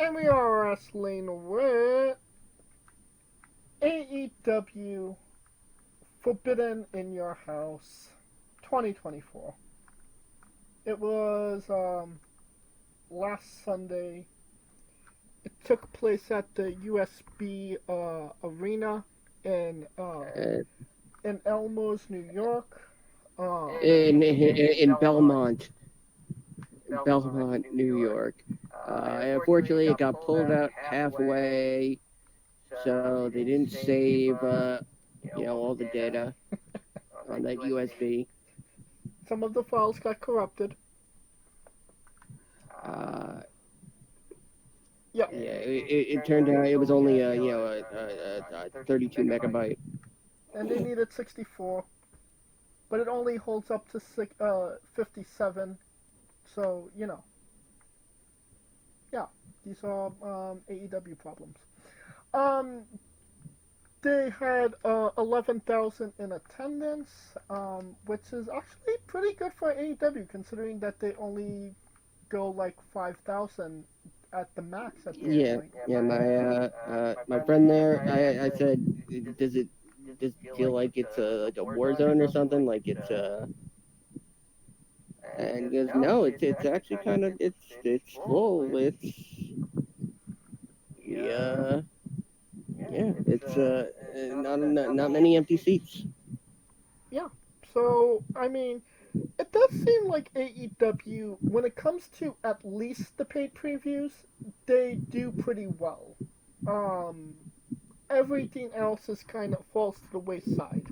And we are wrestling with AEW Forbidden in Your House 2024. It was last Sunday. It took place at the USB Arena in Elmos, New York. In Belmont, New York. Unfortunately, it got pulled out halfway, so they didn't save, all the data on that USB. Some of the files got corrupted. It turned out it was only a 32 megabyte. And they needed 64, but it only holds up to 57. So these are AEW problems. They had 11,000 in attendance, which is actually pretty good for AEW, considering that they only go like 5,000 at the max at this point. My friend there, I said, does it feel like it's like a war zone or something? Like it's and he goes, no, it's actually kind of it's full. It's not many empty seats. Yeah. So I mean, it does seem like AEW, when it comes to at least the paid previews, they do pretty well. Everything else is kind of falls to the wayside.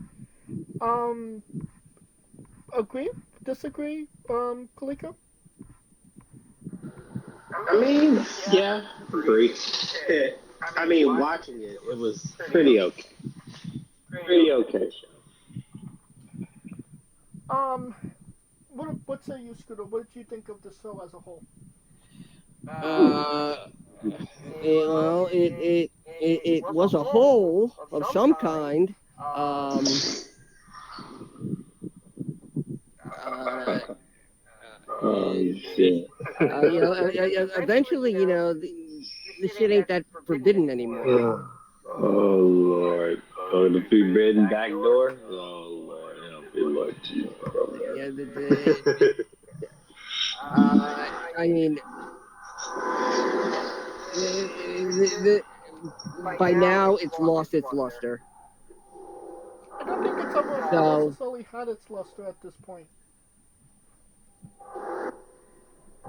Agree? Disagree, Kaliko? I mean, yeah, agree. I mean, watching it, it was pretty okay. Pretty okay show. What say you, Scooter? What did you think of the show as a whole? It was a whole of some kind. Shit. Eventually, the shit ain't that forbidden anymore. Oh Lord! Oh, the forbidden back door. Oh Lord, help me, Lord Jesus. I mean, by now it's lost its luster. I don't think it's ever necessarily had its luster at this point. So,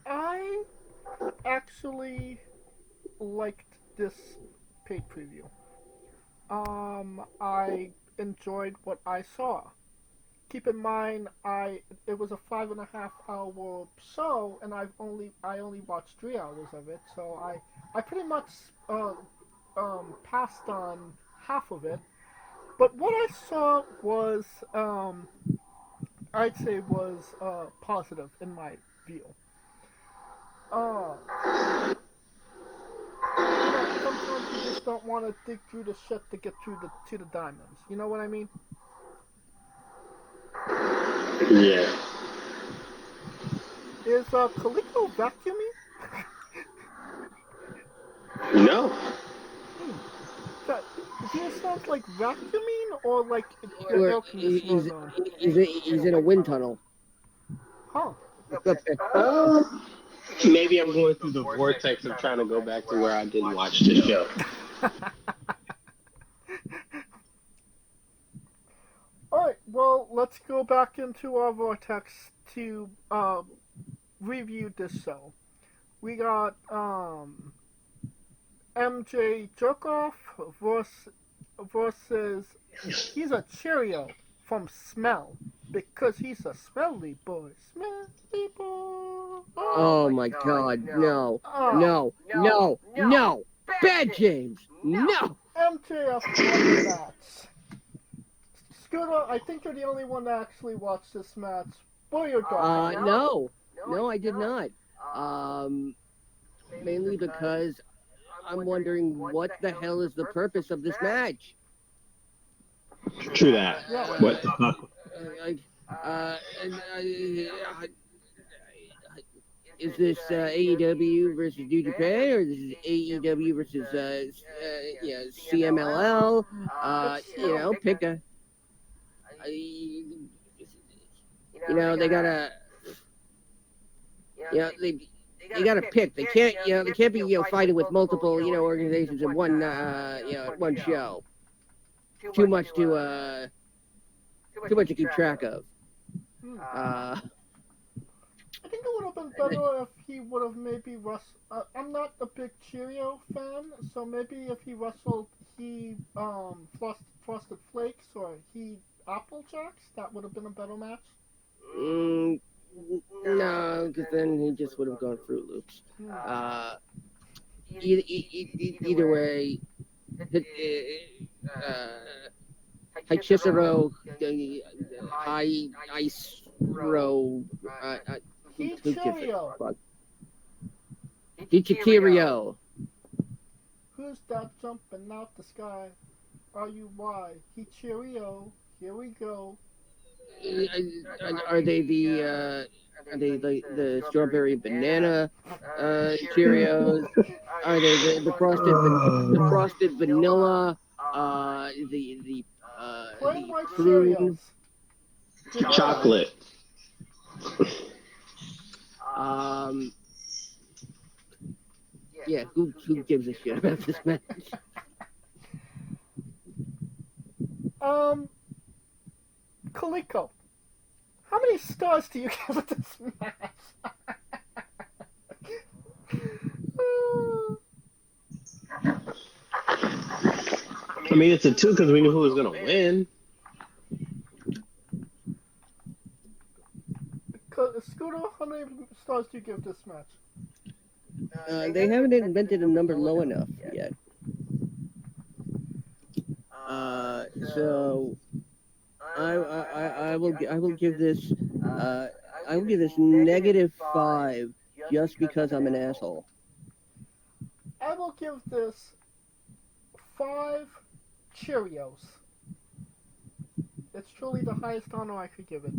I actually liked this paid preview. I enjoyed what I saw. Keep in mind, it was a 5.5 hour show, and I only watched 3 hours of it, so I pretty much passed on half of it. But what I saw was I'd say was positive in my view. Sometimes you just don't want to dig through the shit to get to the diamonds. You know what I mean? Yeah. Is Kaliko vacuuming? No. Does it sound like vacuuming or like he's in a wind tunnel. Huh. Maybe I'm going through the vortex of trying to go back to where I didn't watch the show. Alright, well, let's go back into our vortex to review this show. We got MJ Jerkoff versus he's a Cheerio from Smell because he's a smelly boy. Smelly boy. Oh my God! No! Bad James! No! MJF won the match. Scooter, I think you're the only one that actually watched this match. What are your thoughts? No, I did not. Mainly because I'm wondering what the hell is the purpose of this match. True that. Yeah. What the fuck? is this AEW versus New Japan, or this is AEW versus CMLL? Pick a. They gotta. They gotta pick. They can't. They can't be fighting with multiple organizations in one one show. Too much to keep track of. I think it would have been better if he would have maybe wrestled. I'm not a big Cheerio fan, so maybe if he wrestled Frosted Flakes or he Apple Jacks, that would have been a better match. No, because then he just would have gone Fruit Loops. Either way, Hichisaro, Ice Row, Hichikirio. Who's that jumping out the sky? Are you why? Hichirio, here we go. Are they the strawberry banana Cheerios? Are they the frosted vanilla? The Plain white prune? Cheerios. Chocolate. Yeah, who gives a shit about this match? Kaliko, how many stars do you give this match? I mean, it's a 2 because we knew who was going to win. Scooter, how many stars do you give this match? They haven't invented a number low enough yet. So I will give this -5 just because I'm an asshole. I will give this 5 Cheerios. It's truly the highest honor I could give it.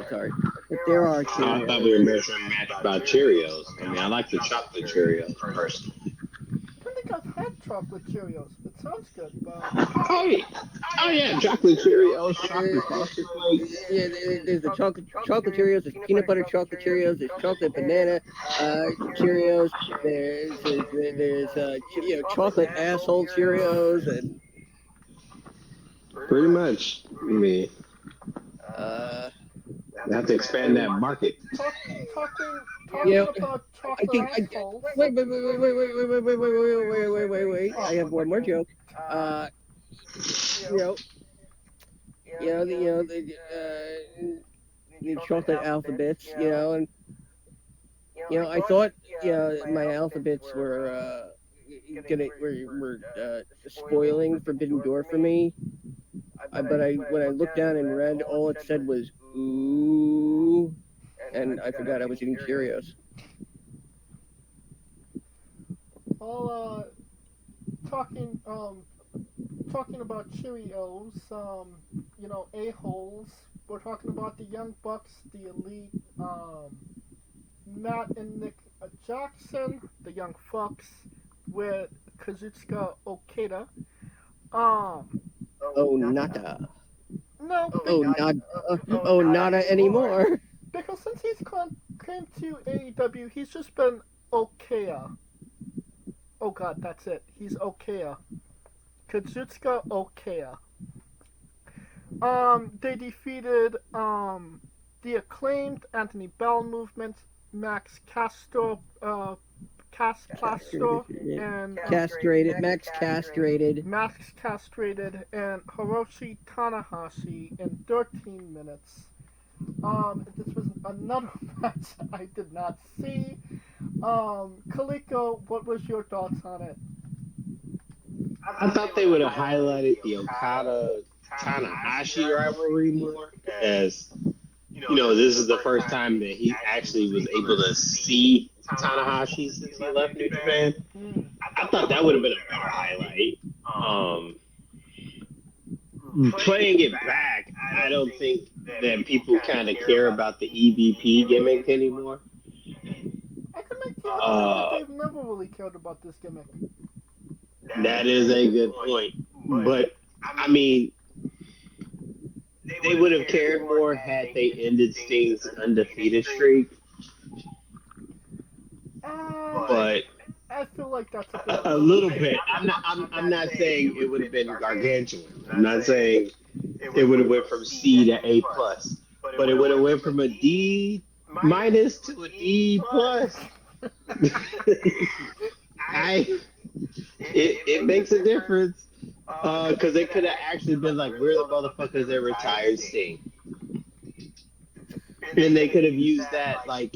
Sorry, but there are Cheerios. I thought we were making a match about Cheerios. I mean, I like the chocolate Cheerios personally. I don't think I've had chocolate Cheerios. It sounds good, but... Oh yeah, chocolate Cheerios, chocolate frosted flakes. Yeah, there's the chocolate Cheerios, there's peanut butter chocolate Cheerios, there's chocolate banana Cheerios, there's chocolate asshole Cheerios, and pretty much. I mean, they have to expand that market. Talking about chocolate assholes. Wait. I have one more joke. The chocolate alphabets, and I thought my alphabets were spoiling Forbidden Door for me. But when I looked down and read, all it said was ooh, and I forgot I was eating Cheerios. Well, talking about Cheerios, a-holes. We're talking about the Young Bucks, the Elite, Matt and Nick Jackson, the Young Fucks, with Kazuchika Okada. Nada. No. Nada anymore. Because since he's came to AEW, he's just been Okada. Oh god, that's it. He's Okada. Kazuchika Okada. They defeated the Acclaimed, Anthony Bell Movement, Max Caster, and Max Castrated, and Hiroshi Tanahashi in 13 minutes. This was another match I did not see. Kaliko, what was your thoughts on it? I thought they would have highlighted the Okada Tanahashi rivalry more, as this is the first time that he actually was able to see Tanahashi since he left New Japan. I thought that would have been a better highlight. Playing it back, I don't think that people kind of care about the EVP gimmick anymore. I can make the argument that they've never really cared about this gimmick. That is a good point. But, I mean, they would have cared more had they ended Sting's undefeated streak. But I feel like that's a bit a little bit. I'm not saying it would have been gargantuan. I'm not saying it would have went from C to A plus, but it would have went from a D minus to a D plus. It makes a difference because they could have actually been like, we're the motherfuckers that retired Sting, and they could have used that like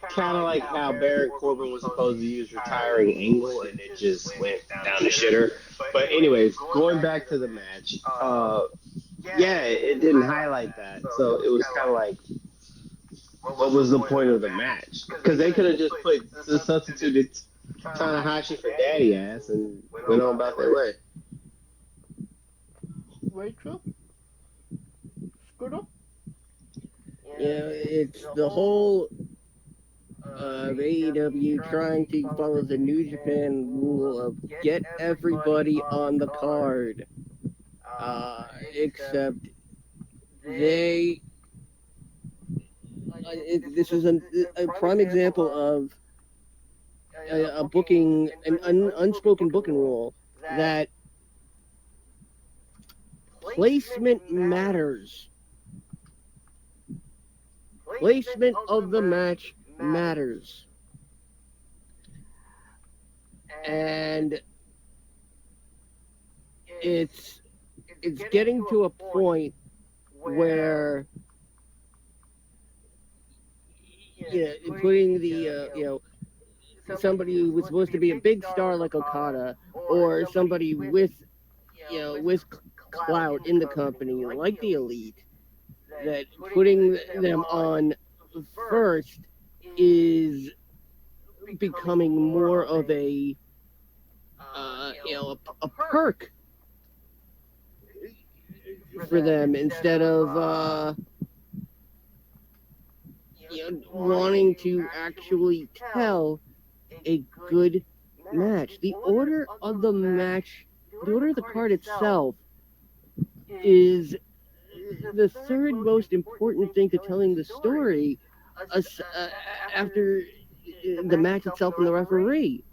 kind of like how Baron Corbin was supposed to use retiring Angle, and it just went down the shitter. But anyways, going back to the match, yeah, it didn't highlight that, so it was kind of like, what was the point of the match? Because they could have just substituted Tanahashi for Daddy Ass and went on about their way. Rachel? Scooter? Yeah, it's the whole AEW trying to follow the New Japan rule of get everybody on the card. Except they... this is a prime example of a booking, an unspoken booking rule that placement matters. Placement of the match matters. And it's getting to a point where putting the somebody who was supposed to be a big star like Okada, or somebody with clout in the company like the Elite, that putting them on first is becoming more of a perk for them instead of wanting to actually tell a good match. The order of the match, the order of the card itself is the third most important thing to telling the story after the match itself and the referee.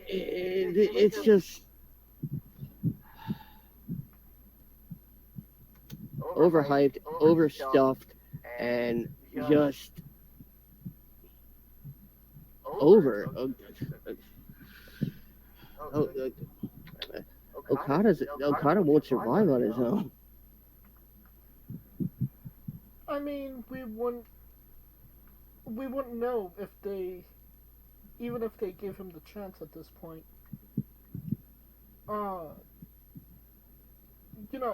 It's just overhyped, overstuffed, and just over. Okada won't survive on his own. I mean, we wouldn't know if they, even if they gave him the chance at this point.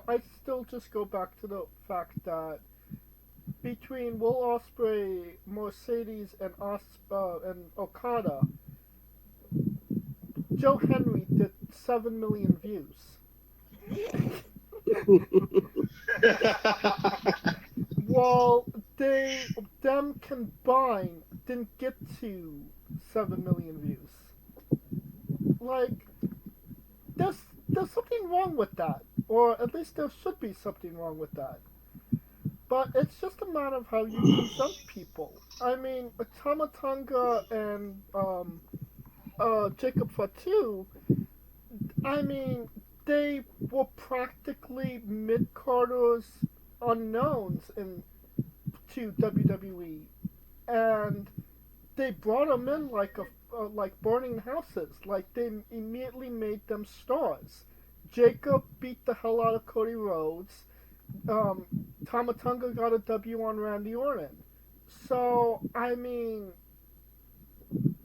I still just go back to the fact that between Will Ospreay, Mercedes, and Okada, Joe Henry did 7 million views. While them combined didn't get to 7 million views. Like, there's something wrong with that, or at least there should be something wrong with that. But it's just a matter of how you present people. I mean, Tama Tonga and Jacob Fatu, I mean, they were practically mid-carders unknowns to WWE, and they brought them in like burning houses. Like, they immediately made them stars. Jacob beat the hell out of Cody Rhodes. Tama Tonga got a W on Randy Orton. So, I mean,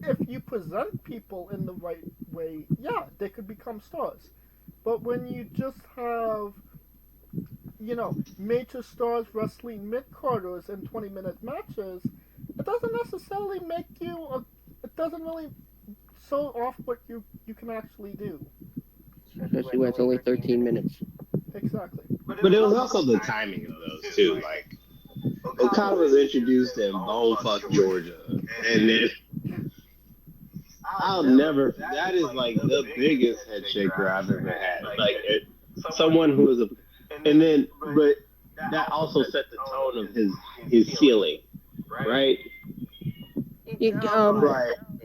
if you present people in the right way, yeah, they could become stars. But when you just have, major stars wrestling mid-carders in 20-minute matches, it doesn't necessarily make you, it doesn't really show off what you can actually do. Especially when it's only 13 minutes. Exactly. But it was also the timing of those too. Like Okada was introduced in Bonefuck, Georgia, and then I'll never. That is like the biggest head shaker I've ever had. Like someone who was a, and then but that also set the tone of his ceiling, right? Right.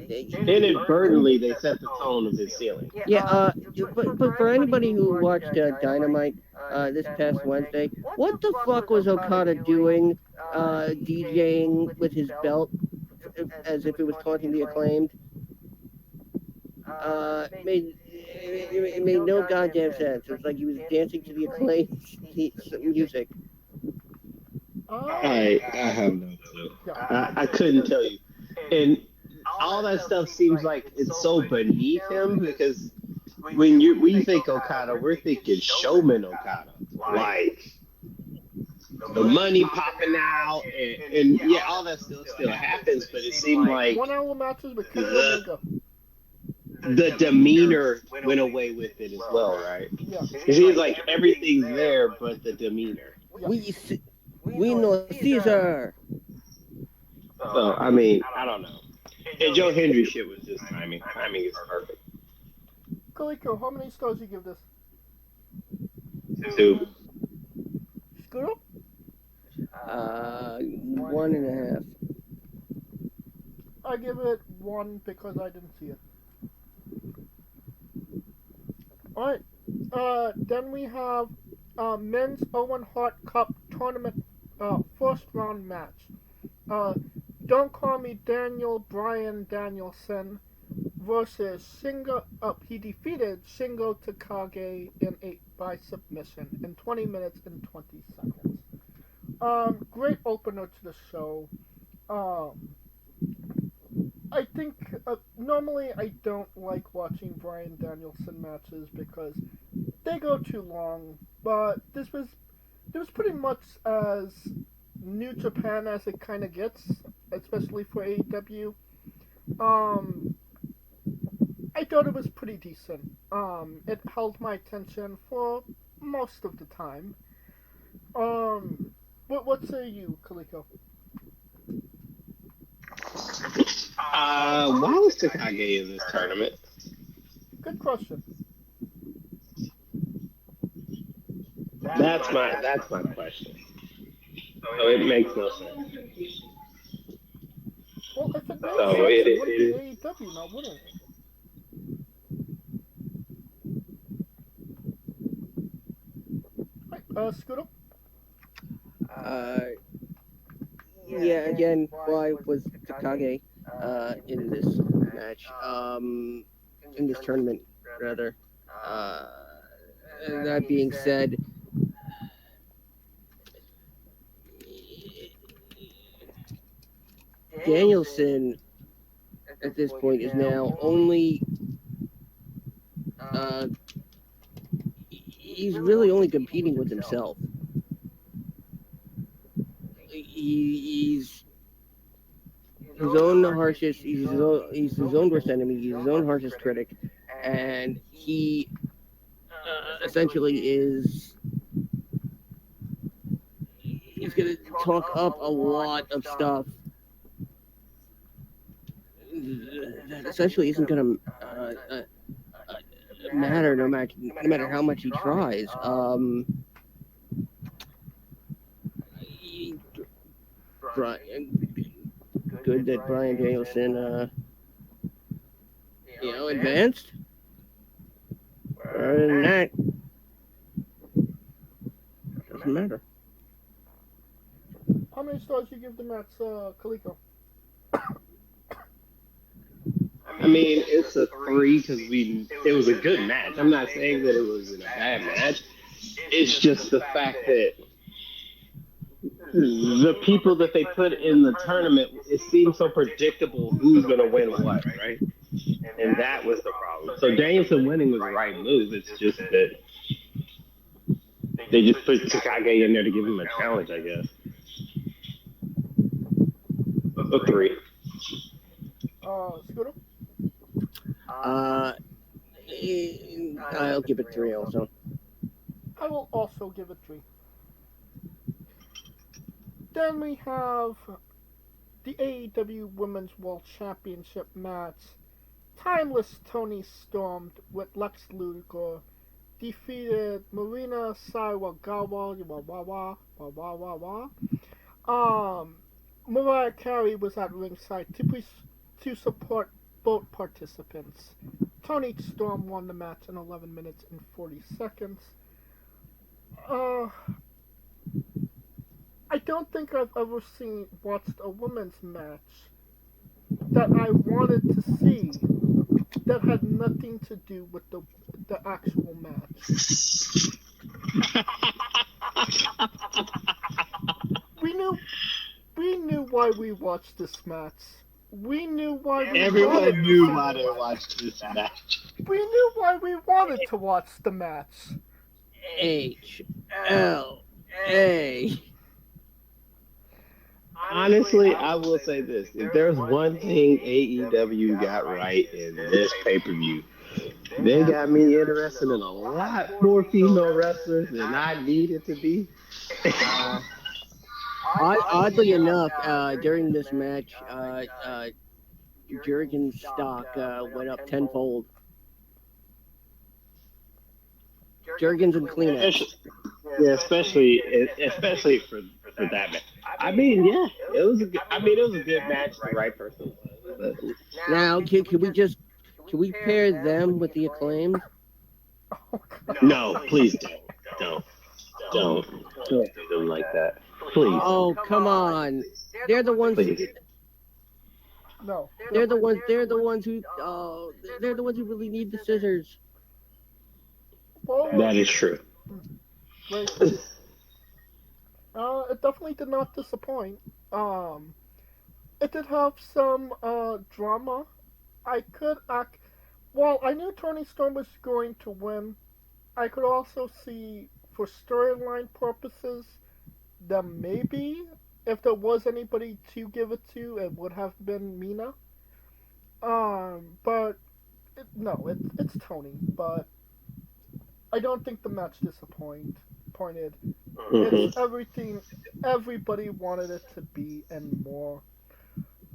Inadvertently, they set the tone of his ceiling. Yeah, but for anybody who watched Dynamite this past Wednesday, what the fuck was Okada doing DJing with his belt as if it was taunting the Acclaimed? It made no goddamn sense. It was like he was dancing to the Acclaimed music. I have no clue. I couldn't tell you. And all that stuff seems like it's so beneath him because when we think Okada, we're thinking showman Okada. Like the money popping out and yeah, all that still happens, but it seemed like 1 hour matches with Kenny Omega. The demeanor went away with it as well, right? Yeah. It seems like everything's there but the demeanor. We know Caesar. So I mean, I don't know. And Joe Hendry shit was just timing. Timing is perfect. Kaliko, how many stars you give this? 2. Scooter? 1.5. I give it 1 because I didn't see it. Alright. Then we have men's Owen Hart Cup tournament first round match. Don't Call Me Daniel Bryan Danielson versus Shingo. He defeated Shingo Takagi by submission in 20 minutes and 20 seconds. Great opener to the show. I think normally I don't like watching Bryan Danielson matches because they go too long, but this was pretty much as New Japan as it kind of gets, especially for AEW. I thought it was pretty decent. It held my attention for most of the time. What say you, Kaliko? Why was Takagi in this tournament? Good question. That's my question. So it makes no sense. Well, if it makes So sense, it would it be AEW now, wouldn't it? Right, Scooter? Yeah, again, why was Takagi in this match? In this tournament, rather. And that being said, Danielson at this point is now only he's really only competing with himself. He's his own harshest. He's his own worst enemy. He's his own harshest critic, and he essentially is. He's gonna talk up a lot of stuff that essentially isn't gonna matter no matter how much he tries. Good that Bryan Danielson, advanced. Other than that, doesn't matter. How many stars you give the match, Kaliko? I mean, it's a 3 because it was a good match. I'm not saying that it was a bad match. It's just the fact that the people that they put in the tournament, it seems so predictable who's going to win what, right? And that was the problem. So Danielson winning was the right move. It's just that they just put Takagi in there to give him a challenge, I guess. A 3. Scooter? I'll give it 3 also. I will also give it 3. Then we have the AEW Women's World Championship match. Timeless Tony Storm with Lex Luger defeated Marina Sawagawa. Mariah Carey was at ringside to support both participants. Tony Storm won the match in 11 minutes and 40 seconds. I don't think I've ever watched a women's match that I wanted to see that had nothing to do with the actual match. We knew why we watched this match. We knew why we Everyone knew why they watched this match. We knew why we wanted to watch the match. HLA. Honestly, I will say this. If there's one thing AEW got right in this pay-per-view, they got me interested in a lot more female wrestlers than I needed to be. Oddly enough, during this match, Jurgen's stock went up tenfold. Jurgens and Kleenex. Yeah, especially for that match. I mean, yeah, it was a good match for the right person. But now, can we pair them with the Acclaimed? No, please don't do them like that. Please. Oh, come on. They're the ones. No. They're the ones who really need the scissors. That is true. Right. It definitely did not disappoint. It did have some drama. While I knew Tony Storm was going to win, I could also see, for storyline purposes, that maybe if there was anybody to give it to, it would have been Mina. But it's Tony. But I don't think the match disappointed. It's everything everybody wanted it to be and more.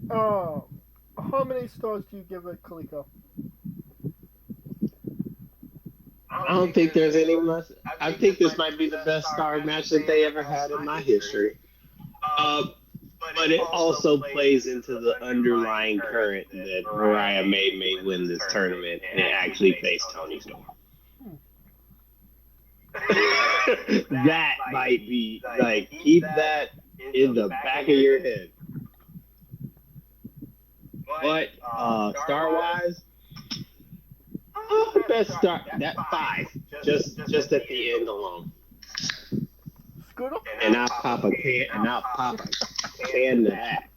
How many stars do you give it, Kaliko? I don't think there's any much. I think this might be the best star match that they ever had in my history. But it also plays into the underlying current that Mariah may win this tournament and actually face Tony Storm. That might be keep that in the back of your head. But star wise, best star that 5, just at the end alone. Scooter? And I'll pop a can to that.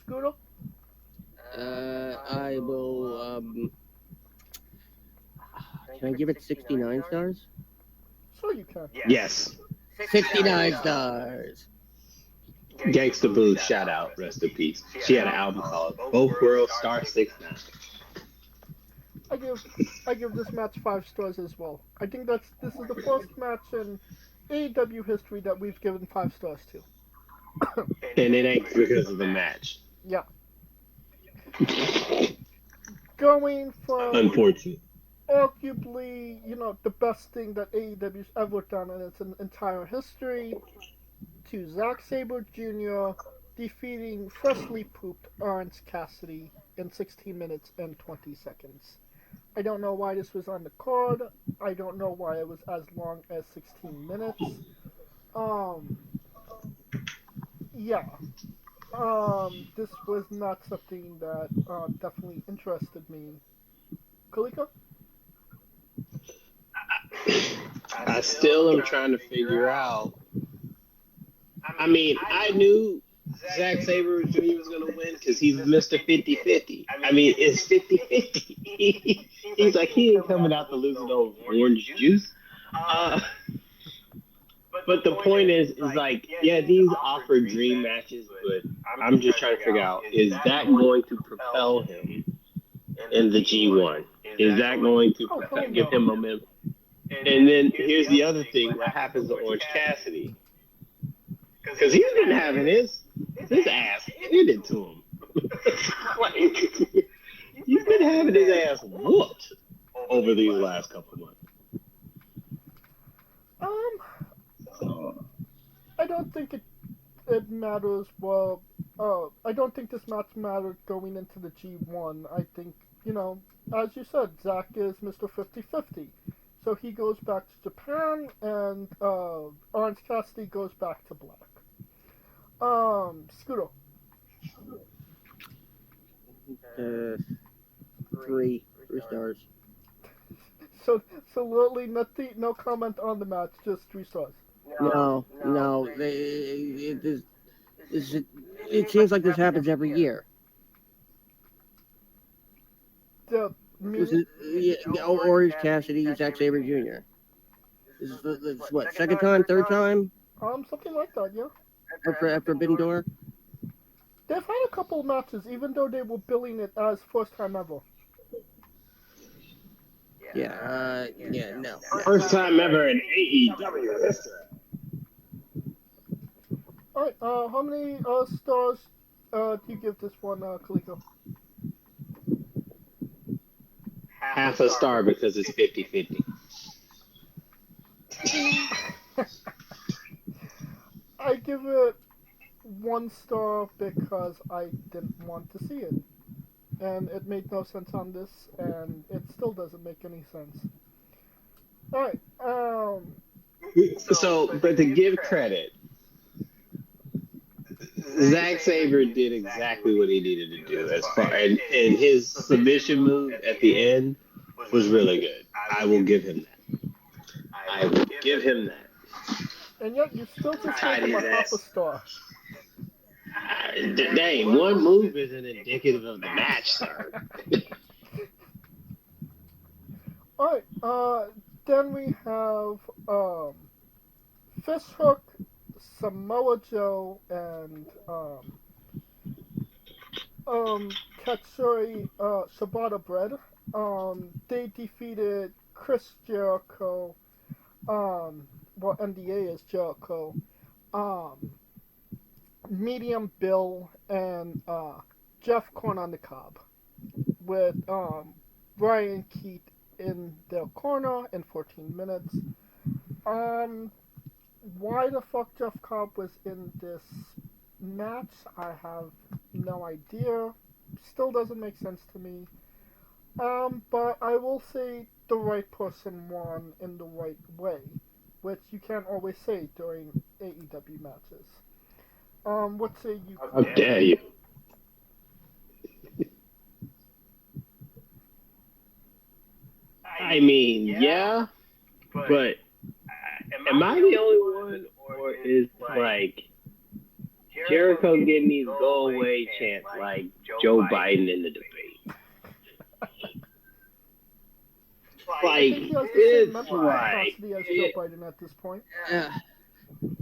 Scooter? I will. Can I give it 69 stars? Sure you can. Yes. 69 stars. Gangsta Boo, shout out, rest in peace. She had an album called Both Worlds Star 69. I give this match 5 stars as well. I think this is the first match in AEW history that we've given 5 stars to. And it ain't because of the match. Yeah. Going from Unfortunate. Arguably, the best thing that AEW's ever done in its entire history, to Zack Sabre Jr. defeating freshly pooped Orange Cassidy in 16 minutes and 20 seconds. I don't know why this was on the card. I don't know why it was as long as 16 minutes. This was not something that definitely interested me. Kaliko? I still am trying to figure out. I mean, I knew Zack Sabre Jr. was going to win because he's Mr. 50-50. I mean, it's 50-50. He's like, he ain't coming out to lose no orange juice. But the point is like, yeah, these offer dream matches, but I'm just trying to figure out, is that going to propel him in the G1? Is that going to give him momentum? And then here's the other thing: what happens to Orange Cassidy? Because he's been having his ass handed to him. Like, he's been having his ass whooped over these last couple months. I don't think it matters. Well, I don't think this match mattered going into the G1. I think, as you said, Zack is Mr. 50-50. So he goes back to Japan, and Orange Cassidy goes back to Black. Scooter. 3 stars. So literally no comment on the match, just 3 stars. No. It seems like this happens every year. Orange Cassidy, Zack Sabre Jr. This is what, second time, third time? Something like that, yeah. At Forbidden Door? They've had a couple of matches, even though they were billing it as first time ever. No. First time ever in AEW history. Alright, how many stars do you give this one, Kaliko? Half a star because it's 50-50. I give it 1 star because I didn't want to see it. And it made no sense on this, and it still doesn't make any sense. Alright, but to give credit, Zack Sabre did exactly what he needed to do and his submission move at the end was really good. I will give him that. And yet you still just gave him a half a star. Dang, one move isn't indicative of the match, sir. Alright, then we have Fishhook, Samoa Joe, and Katsuri Shibata Bread. They defeated Chris Jericho, NDA is Jericho, Medium Bill, and Jeff Corn on the Cob, with Brian Keith in their corner in 14 minutes. Why the fuck Jeff Cobb was in this match, I have no idea. Still doesn't make sense to me. But I will say the right person won in the right way, which you can't always say during AEW matches. What say you? How dare you? I mean, yeah, but am I the only one, or is like Jericho getting these go away chants like Joe Biden in the debate? Like, it's like Joe Biden at this point.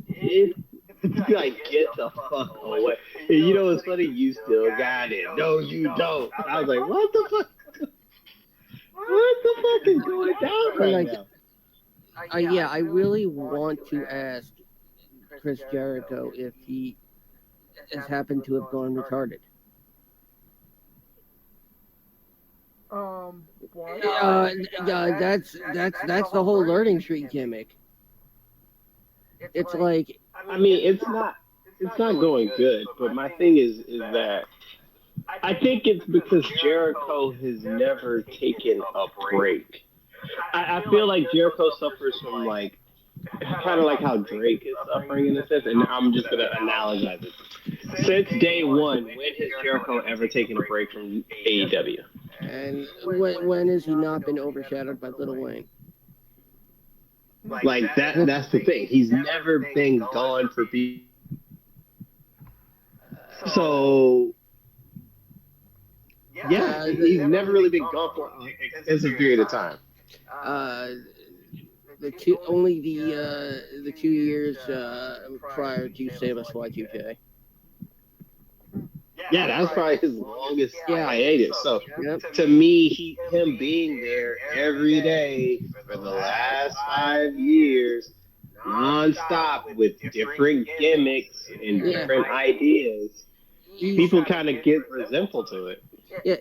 It's like, get the fuck away. And you know what's funny? You still got it. No, you don't. I was like, what the fuck? What the fuck is going down right now? I really want to ask Chris Jericho if he has happened to have gone retarded. Why? That's the whole learning street gimmick. It's like, I mean, it's not going good. But my thing is that I think it's because Jericho has never taken a break. I feel like Jericho suffers from like kind of like how Drake is suffering in a sense, and I'm just gonna analogize it. Since day one, when has Jericho ever taken a break from AEW? And when has he not been overshadowed by Lil Wayne? Like that's the thing. He's never been gone for people. So yeah, he's never really been gone for an extensive period of time. The 2 years prior to Save Us Y2K. Yeah, that was probably his longest hiatus. So Yep. to me, him being there every day for the last 5 years, nonstop with different gimmicks and different ideas, people kind of get resentful to it. Yeah,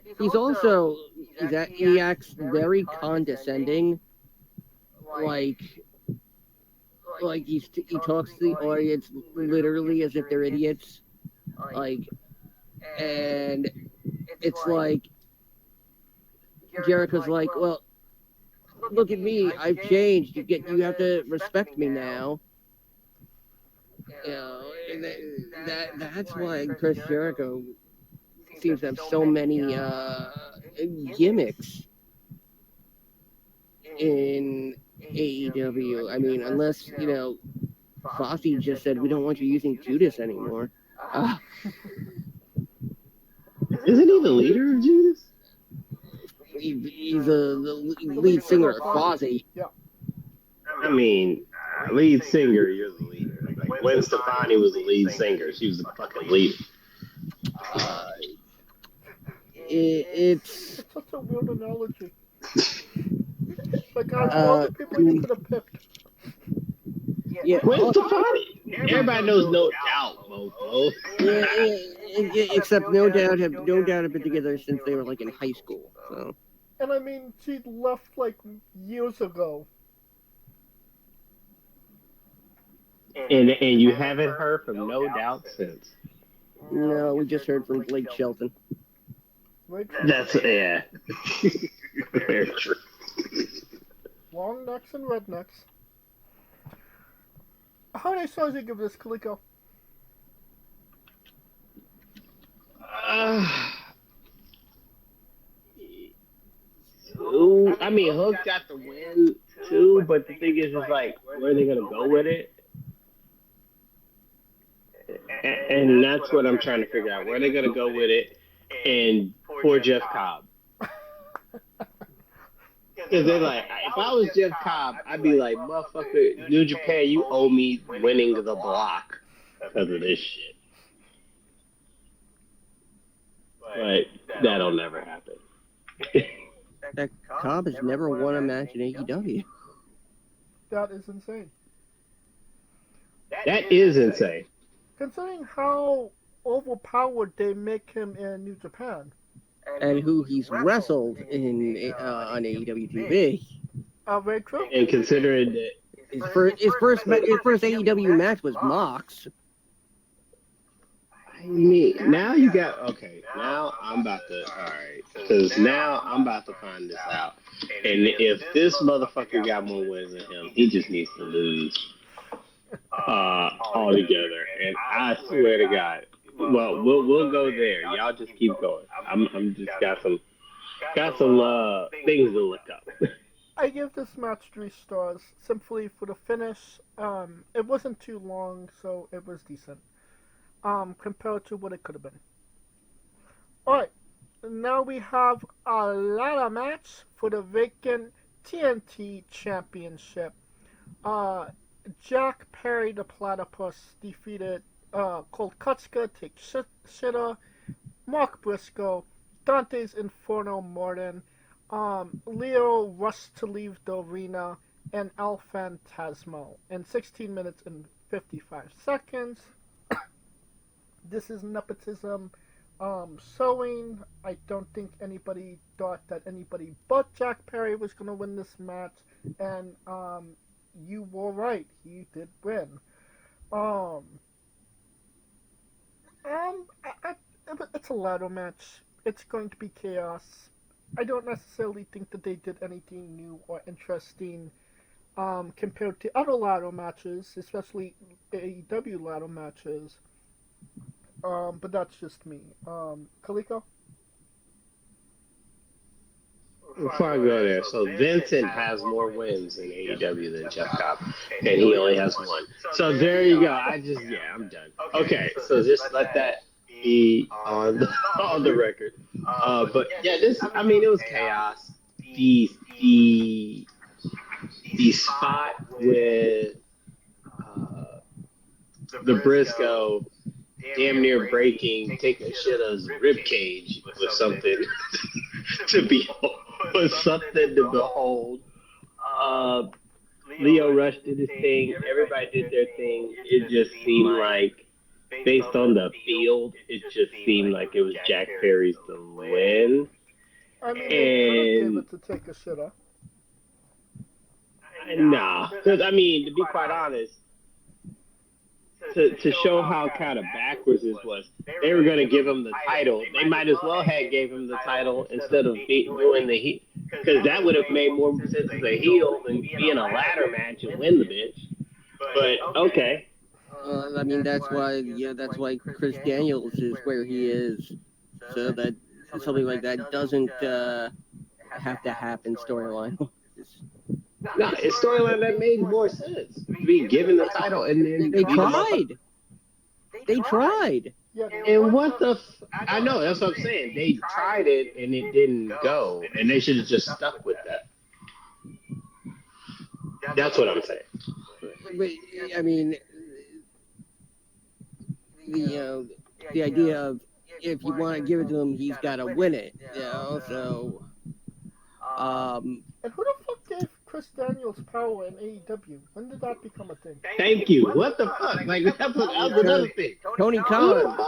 he acts very condescending, like he talks to the audience literally as if they're idiots, like, and it's like Jericho's like, well, look at me, I've changed. You have to respect me now. You know, and that's why Chris Jericho seems to have so many gimmicks in AEW. I mean, unless, Fozzy just said, we don't want you using Judas anymore. Isn't he the leader of Judas? He's the lead singer of Fozzy. Yeah. I mean, lead singer, you're the leader. Like, Gwen Stefani was the lead singer. She was the fucking leader. It's such a weird analogy. Like, out of all the people you could have picked. Yeah, Gwen Stefani. Everybody knows No Doubt, Mopo. Except No Doubt have been together since they were like in high school. So. And I mean, she left like years ago. And you haven't heard from No Doubt since. No, we just heard from Blake Shelton. That's Very true. Long necks and rednecks. How many stars do you give this, Kaliko? I mean, Hook got the win too, but the thing is like, where are they gonna go with it? And that's what I'm trying to figure out. Where are they gonna go with it? And poor Jeff Cobb. Because they're like, if I was Jeff Cobb, I'd be like, motherfucker, New Japan, you owe me winning the block because of this shit. But that'll never happen. That Cobb has never won a match in AEW. That is insane. That is insane. Considering how overpowered they make him in New Japan. And who he's wrestled in on AEW TV. Very true. And considering that his first AEW match was Mox. I mean, now you got now I'm about to because now I'm about to find this out. And if this motherfucker got more wins than him, he just needs to lose altogether. And I swear to God. Well, we'll go there. Y'all just keep going. I'm just got some things to look up. I give this match 3 stars simply for the finish. It wasn't too long, so it was decent. Compared to what it could have been. All right, now we have a ladder match for the vacant TNT Championship. Jack Perry, the Platypus, defeated Colt Kutska, Take Shitter, Mark Briscoe, Dante's Inferno Morton, Leo rushed to leave the arena, and El Phantasmo in 16 minutes and 55 seconds. This is nepotism showing. I don't think anybody thought that anybody but Jack Perry was going to win this match, and you were right. He did win. It's a ladder match. It's going to be chaos. I don't necessarily think that they did anything new or interesting compared to other ladder matches, especially AEW ladder matches. But that's just me. Kaliko? Before I go there, so Vincent has more wins in AEW than Jeff Cobb, and he only has 1. So there you go. I'm done. Okay, so just let that be on the record. But yeah, it was chaos. The spot with the Briscoe, damn near breaking Taker Shitta's rib cage was something to behold. Was something to behold. Leo Rush did his thing. Everybody did their thing. It just seemed like, based on the field, it just seemed like it was Jack Perry's to win. I mean, they could have gave it to Take a Shitter. Nah, because I mean, to be quite honest, to show how kind of backwards this was, they were going to give him the title. They might as well have gave him the title instead of doing the heel, because that would have made more sense as a heel than be in a ladder match and win the bitch. But okay. I mean, that's why Chris Daniels is where he is, so that something like that doesn't have to happen storyline. No, it's storyline that made more sense. Be given the title and then they tried. They tried. And what the? I know, that's what I'm saying. They tried it and it didn't go, and they should have just stuck with that. That's what I'm saying. But, I mean, the idea of if you want to give it to him, he's got to win it. So. And who the fuck gave Chris Daniels power in AEW? When did that become a thing? Thank you. What the fuck? Like, that was another thing. Tony Khan.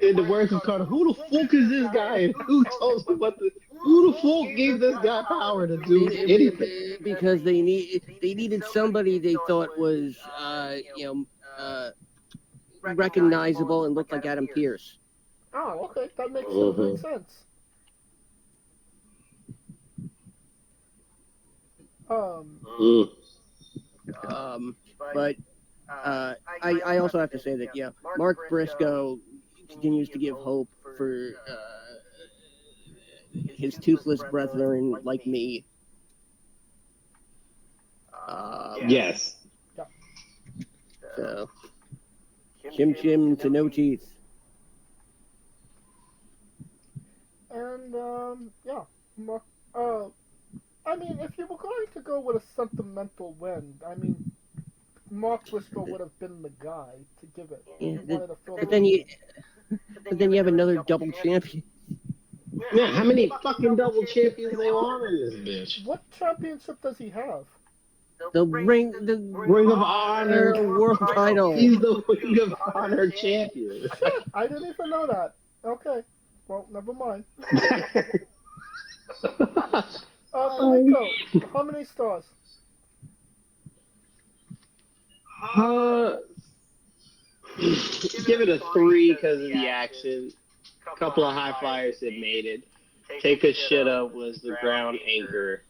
In the words of Carter, who the fuck is this guy? And who told him who the fuck gave this guy power to do anything? Because they needed somebody they thought was, recognizable and looked like Adam Pearce. Oh, okay. That makes complete sense. But I also have to say that Mark Briscoe continues to give hope for his toothless brethren like me. Yes. So chim to no teeth. And Mark. I mean, if you were going to go with a sentimental win, I mean, Mark Briscoe would have been the guy to give it. Yeah, but then you have another double champion. Yeah, how many fucking double champions they want in this bitch? What championship does he have? The Ring of Honor world title. He's the Ring of Honor champion. Shit, I didn't even know that. Okay, well, never mind. Nico, how many stars? Give it a 3 because of the action. A couple of high flyers that made it. Take a Shitta was the ground anchor.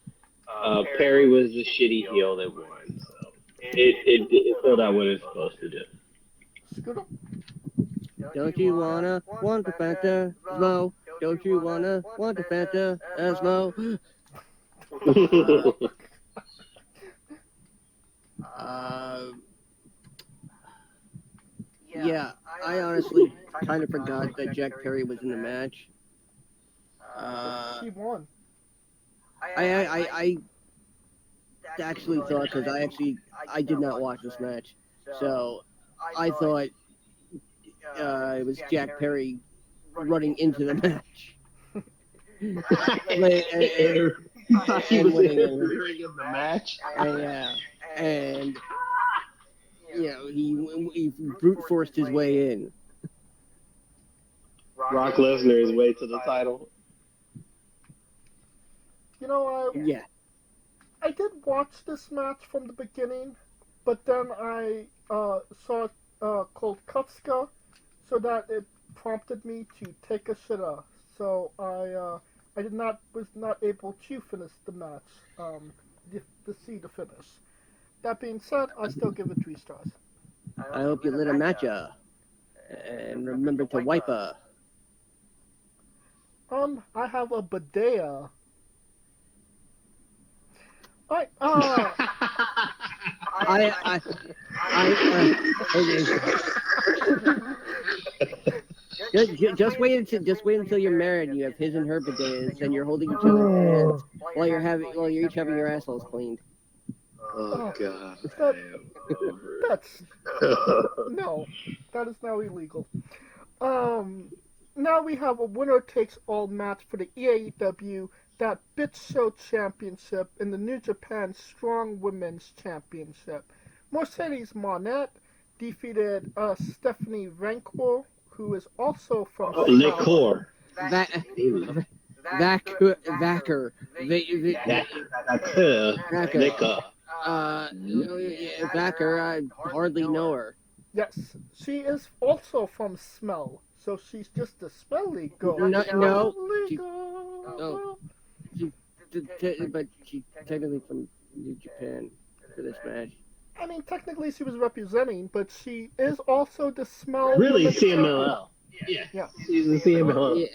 Perry was the shitty heel that won. So it filled out what it's supposed to do. Scooter? Don't you wanna want the Fanta slow? Don't you wanna want the Fanta slow? Yeah, I honestly kind of forgot that Jack Perry was in the match. He won. I actually thought, because I did not watch this match, so I thought it was Jack Perry running into the match. He was in the match. And he brute forced his way in. Brock Lesnar his way to the title. You know, I did watch this match from the beginning, but then I saw it called Kutska, so that it prompted me to take a shitter. So I was not able to finish the match, to see the finish. That being said, I still give it 3 stars. I hope you lit a matcha, and remember to wipe her. I have a bidet. Okay. Just wait until you're married and you have his and her bidets and you're holding each other's hands while you're each having your assholes cleaned. Oh God. That's no, that is now illegal. Now we have a winner takes all match for the AEW That Bitch Show Championship and the New Japan Strong Women's Championship. Mercedes Monet defeated Stephanie Rancor, who is also from Liquor. Vacker. Vacker, I hardly know her. Yes, she is also from Smell, so she's just a smelly girl. No. But she's technically from New Japan for this match. I mean, technically she was representing, but she is also the Smell. Really, CMLL. Yeah. She's the CMLL.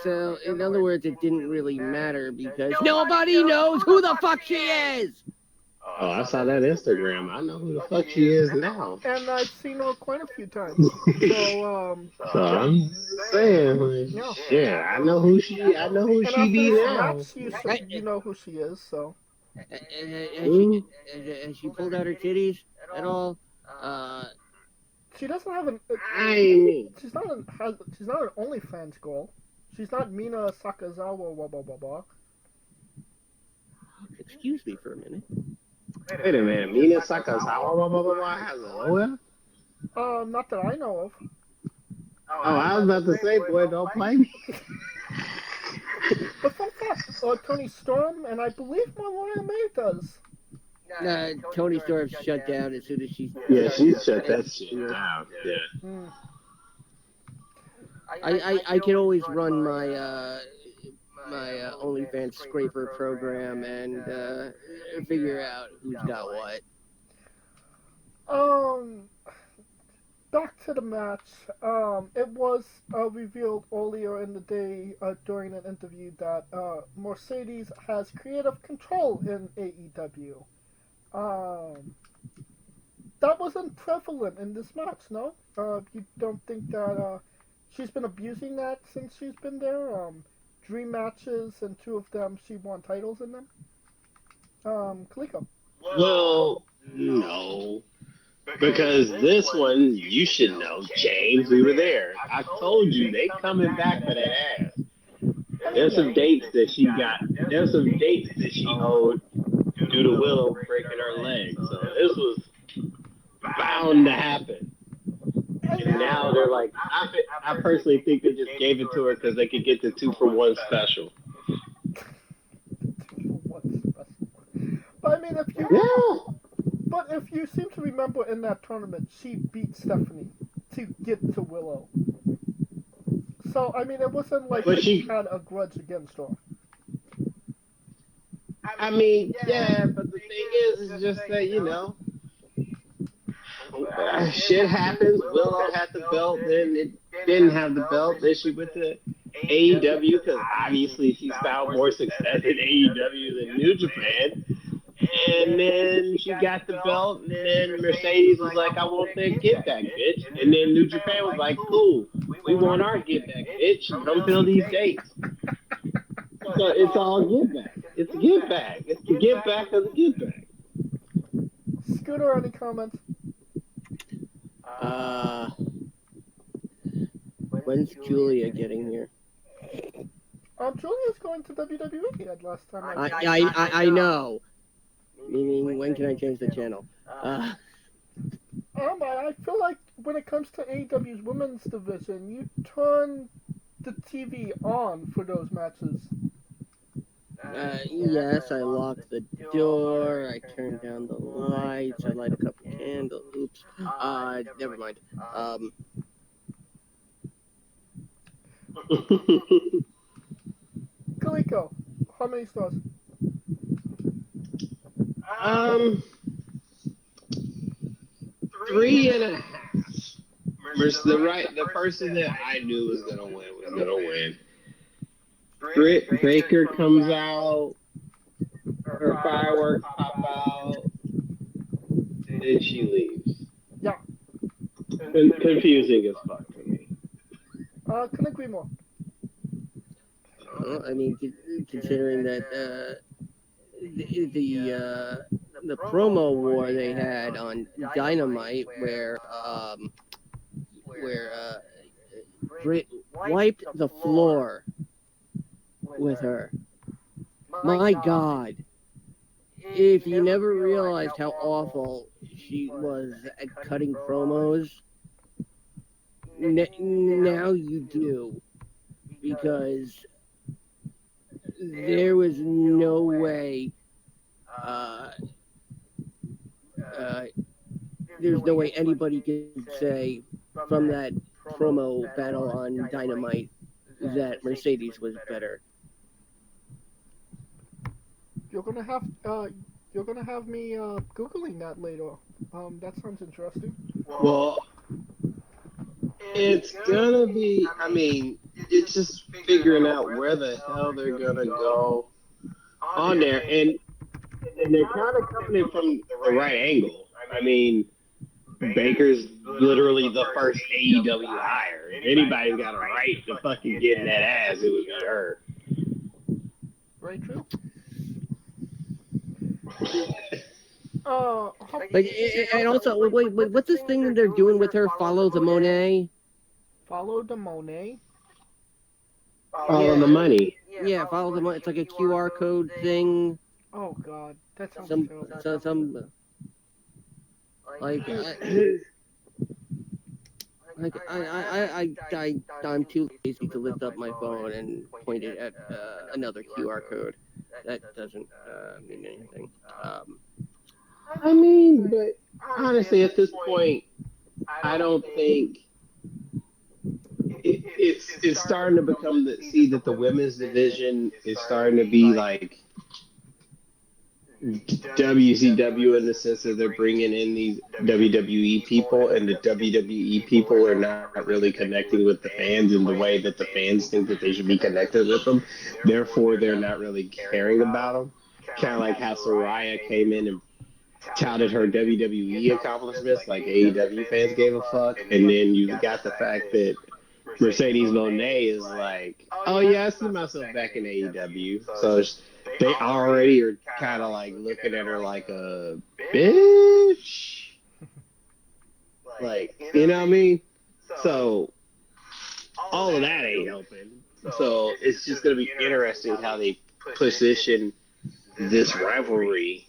So, in other words, it didn't really matter because nobody knows who the fuck she is! Oh, I saw that Instagram. I know who the fuck she is now. And I've seen her quite a few times. So I'm saying, yeah, I know who she be now. You know who she is, so. Has she pulled out her titties at all? She doesn't have she's not an OnlyFans girl. She's not Mina Sakazawa. Blah blah blah blah. Excuse me for a minute. Wait a minute, Mina Sakazawa has a lawyer? Not that I know of. Oh, I was about to say, boy, don't play me. But fun fact, Tony Storm and I believe Mariah May does. Tony Storm shut down as soon as she. Yeah, she shut that shit down. Yeah. I can always run my OnlyFans scraper program and figure out who's got what. Back to the match. It was revealed earlier in the day during an interview that Mercedes has creative control in AEW. That wasn't prevalent in this match, no? You don't think that she's been abusing that since she's been there? Dream matches, and 2 of them she won titles in them? Kaliko. Well, no. Because this one, you should know, James, we were there. I told you, they coming back for that ass. There's some dates that she owed due to Willow breaking her leg. So this was bound to happen. And now they're like, I personally think they just gave it to her because they could get the 2-for-1 special. But I mean, if you seem to remember in that tournament, she beat Stephanie to get to Willow. So I mean, it wasn't like she had a grudge against her. I mean, yeah, but the thing is just that, you know, shit happens. Willow had the belt, then it didn't have the belt. Then she went to AEW because obviously she's found more success in AEW than New Japan. And then she got the belt, and then Mercedes was like, I want that get back, bitch. And then New Japan was like, cool, we want our get back, bitch. Don't fill these dates. So it's all get back. It's get back. It's the get back of the get back. Scooter, any comments? When's Julia getting here? Julia's going to WWE last time. I know. Meaning, when can I change the channel? I feel like when it comes to AEW's women's division, you turn the TV on for those matches. Yes, I locked the door, I turned down the lights, I light a couple candles. Oops. Never mind. Kaliko, how many stars? 3.5. The person that I knew was gonna win. Britt Baker comes out, her fireworks pop out, then she leaves. Yeah. Confusing as fuck to me. Couldn't agree more. Well, I mean, considering that the the promo war they had on Dynamite where Britt wiped the floor with her. My God. If you never realized how awful she was at cutting promos, now you do. Because there was no way, there's no way anybody could say from that promo battle on Dynamite that Mercedes was better. You're gonna have me googling that later. That sounds interesting. Well, it's gonna be. I mean, it's just figuring out where the hell they're gonna go on there, and they're kind of coming in from the right angle. I mean, Baker's literally the first AEW hire. If anybody's got a right to fucking get in that ass, it would be her. Very true. And also, wait, what's this thing that they're doing with her? Follow the Monet? Follow the Monet? Follow the money. Yeah, follow the money. It's like a QR code thing. Oh God, that sounds terrible. I'm too lazy to lift up my phone and point it at another QR code. That doesn't mean anything. I mean, but honestly, at this point, I don't think it's starting to become that the women's division is starting to be like WCW in the sense that they're bringing in these WWE people, and the WWE people are not really connecting with the fans in the way that the fans think that they should be connected with them. Therefore, they're not really caring about them. Kind of like how Saraya came in and touted her WWE accomplishments, like AEW fans gave a fuck, and then you got the fact that Mercedes Moné is like, oh yeah, I see myself back in AEW. So they already are kind of like looking at her like a bitch. Like, you know what I mean? So all of that ain't helping. So it's just going to be interesting how they position this rivalry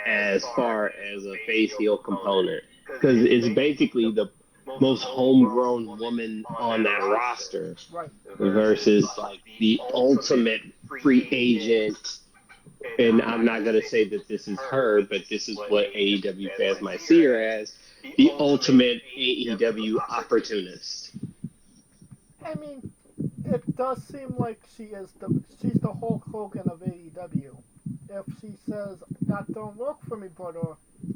as far as a face heel component. Because it's basically the most homegrown woman on that roster versus like the ultimate free agent. And I'm not going to say that this is her, but this is what AEW fans might see her as, the ultimate AEW opportunist. I mean, it does seem like she's the Hulk Hogan of AEW. If she says that don't work for me, brother,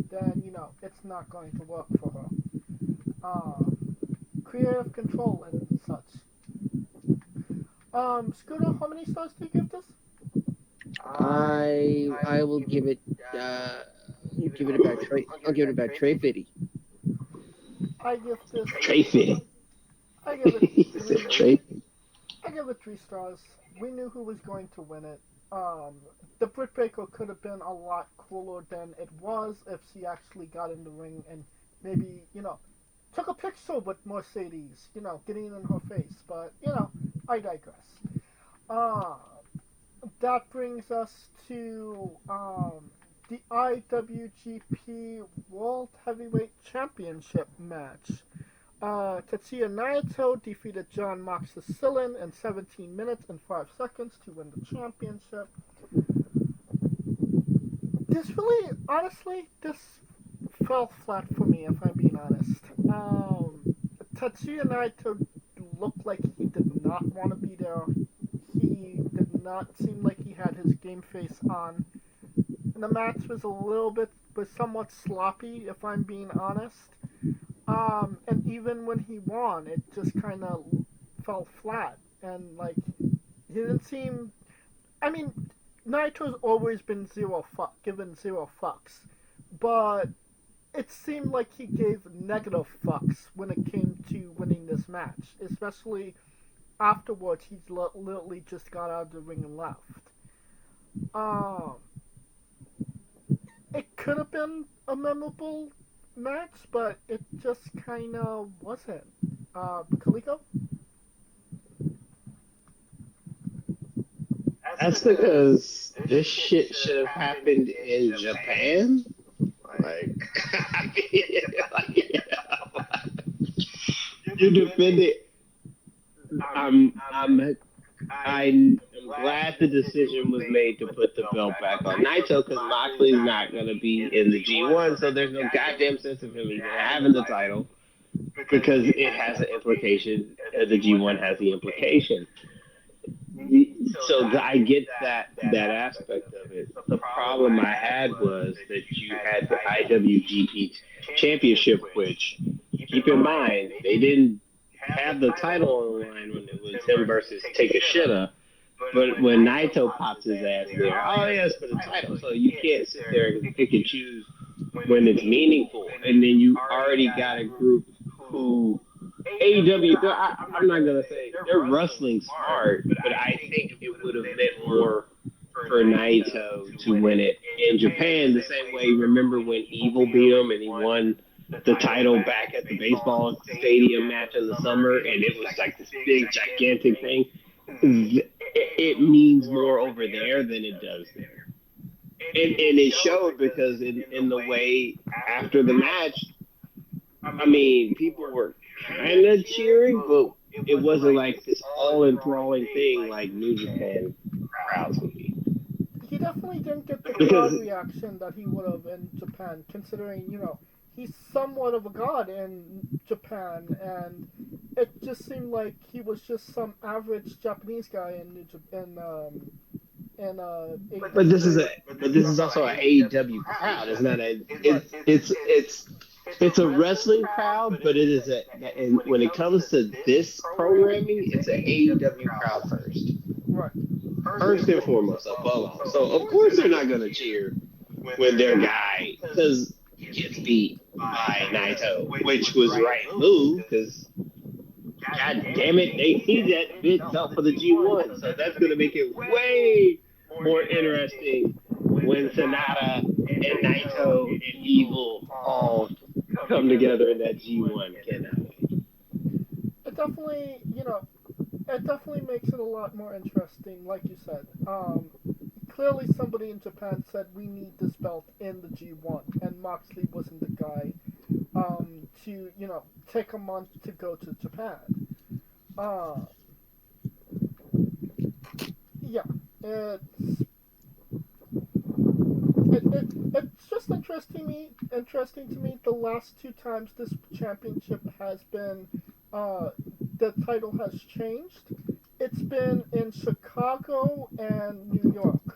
then it's not going to work for her. Creative control and such. Scooter, how many stars do you give this? I will give it about I'll give it about Trey Fitty. I give this Trey Fitty. I give it Trey. I give it 3 stars. We knew who was going to win it. The Britt Baker could have been a lot cooler than it was if she actually got in the ring and maybe, took a picture with Mercedes, getting in her face. But, I digress. That brings us to the IWGP World Heavyweight Championship match. Tetsuya Naito defeated John Mox Sicilian in 17 minutes and 5 seconds to win the championship. This fell flat for me, if I'm being honest. Tetsuya Naito looked like he did not want to be there. He did not seem like he had his game face on. And the match was somewhat sloppy, if I'm being honest. And even when he won, it just kind of fell flat. And, he didn't seem... I mean, Naito's always been given zero fucks. But it seemed like he gave negative fucks when it came to winning this match. Especially afterwards, he literally just got out of the ring and left. could have been a memorable match, but it just kind of wasn't. Kaliko? That's because this shit should have happened in Japan. Like, I mean, you defended. I'm glad the decision was made to put the belt back on Naito because Moxley's not going to be in the G1, so there's no goddamn sense of him even having the title because it has an implication. The G1 has the implication. So I get that aspect of it. The problem I had was that you had the IWGP Championship, which, keep in mind, they didn't have the title on the line when it was him versus Takeshita. But when Naito pops his ass there, oh yes, for the title. So you can't sit there and pick and choose when it's meaningful. And then you already got a group who AEW, I'm not going to say they're wrestling smart, but I think it would have meant more for Naito to win it in Japan the same way. Remember when Evil beat him and he won the title back at the baseball stadium match in the summer, and it was like this big, gigantic thing? It means more over there than it does there. And it showed because in the way after the match, I mean, people were kind of cheering, but it wasn't like this all enthralling thing like New Japan crowds would be. He definitely didn't get the crowd reaction that he would have in Japan, considering, he's somewhat of a god in Japan, and it just seemed like he was just some average Japanese guy But this is also an AEW crowd. It's not it's a wrestling crowd, but it is and when it comes to this programming, it's an AEW crowd first. Right. First and foremost, above all. So of course they're not gonna cheer when their guy gets beat by Naito, which was right move because God damn it, they need that big belt for the G1, so that's gonna make it way more interesting when Sonata and Naito and Evil all come together in that G1. Cannot wait. It definitely makes it a lot more interesting, like you said. Clearly somebody in Japan said we need this belt in the G1, and Moxley wasn't the guy to take a month to go to Japan. Yeah, it's just interesting to me the last two times this championship has been the title has changed. It's been in Chicago and New York.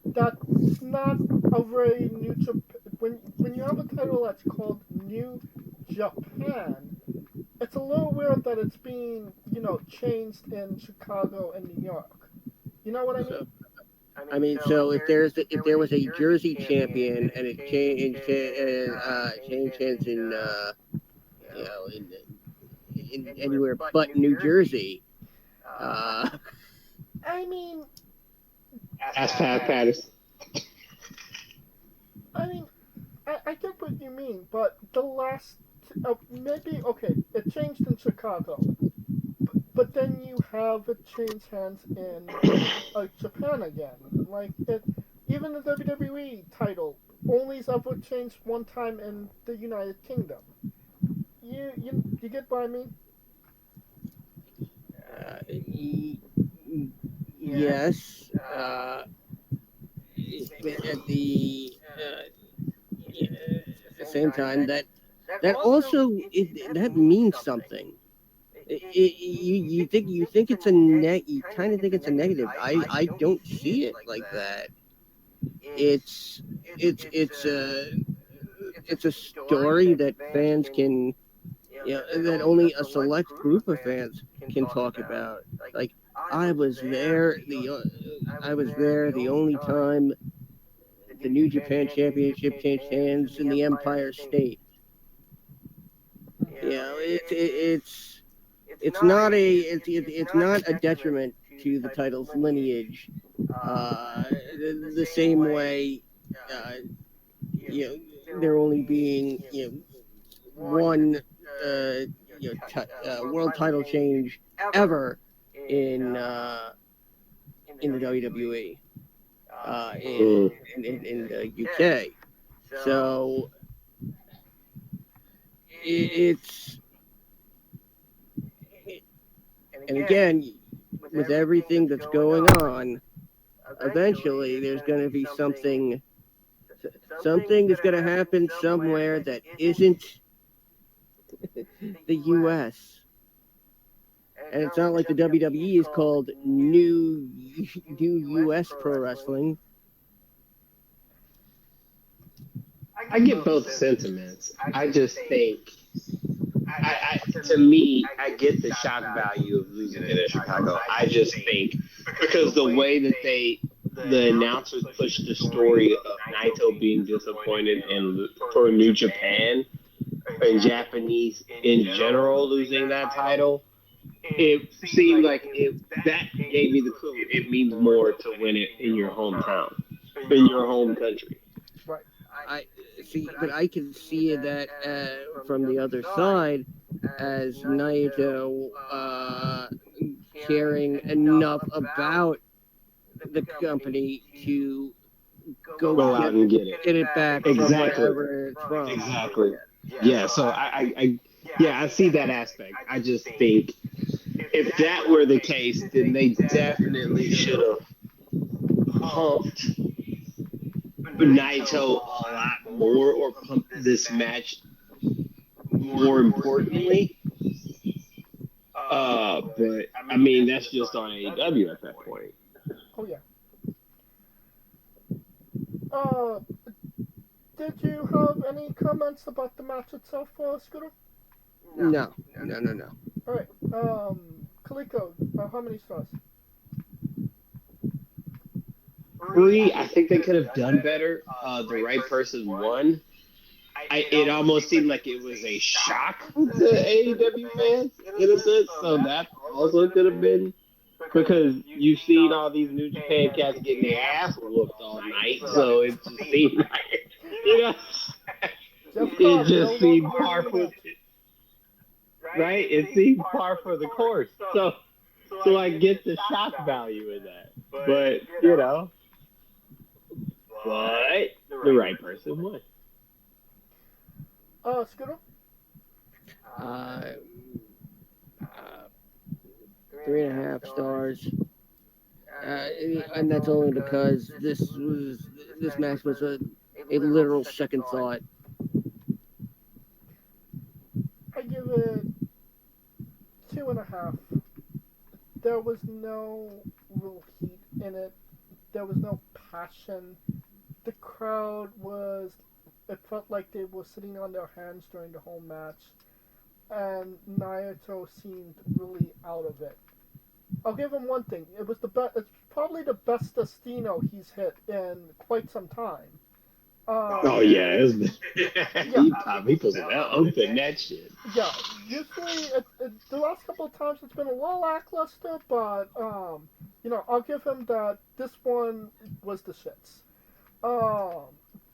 That's not a very New Japan. When you have a title that's called New Japan, it's a little weird that it's being changed in Chicago and New York. You know what I mean? I mean, so if there was a Jersey champion and it changed hands in anywhere but New Jersey, I mean, Ask Pat Patterson. I mean, I get what you mean, but the last maybe okay, it changed in Chicago, but then you have it change hands in Japan again. Like even the WWE title only's ever changed one time in the United Kingdom. You get what I mean? Yes. At the same time, that also that means something. You think it's you kind of think it's a negative. I don't see it like that. It's a story that fans can, that only a select group of fans can talk about. Like I was there the only time the New Japan Championship changed hands in the Empire State. It's not a detriment to the title's lineage, the same way there only being one world title change ever in the WWE in the UK. So it's and again, with everything that's going on, eventually there's going to be something is going to happen somewhere that isn't the U.S. And it's not like the WWE is called New U.S. Pro Wrestling. I get both sentiments. I just think, to me, I get the shock value of losing it in Chicago. I just think because the way that the announcers pushed the story of Naito being disappointed for New Japan and Japanese in general losing that title, it seemed like that gave me the clue. It means more to win it in your hometown, in your home country. Right. I see, but I can see that from the other side as Naito caring enough about the company to go out and get it back exactly. Wherever it's from. Exactly. Yeah. So I see that aspect. I just think if that were the case, then they definitely should have pumped Naito a lot more, or pumped this match more importantly. But I mean, that's just on AEW at that point. Oh yeah. Did you have any comments about the match itself, Scooter? No. All right. Kaliko, how many stars? 3. I think they could have done better. The right person won. It almost seemed like it was a shock to AEW fans in a sense. So that also could have been, because you've seen all these New Japan cats getting their ass whooped all night. So it just seemed like, it just seemed par for it. Right? It seemed par for the course. So I get the shock value in that. But, but the right person won. Scooter? 3.5 stars. And that's only because this match was a literal second thought. I give it 2.5. There was no real heat in it. There was no passion. The crowd it felt like they were sitting on their hands during the whole match. And Naito seemed really out of it. I'll give him one thing. It's probably the best Destino he's hit in quite some time. He puts it out open that shit. Yeah, usually the last couple of times it's been a little lackluster, but I'll give him that. This one was the shits.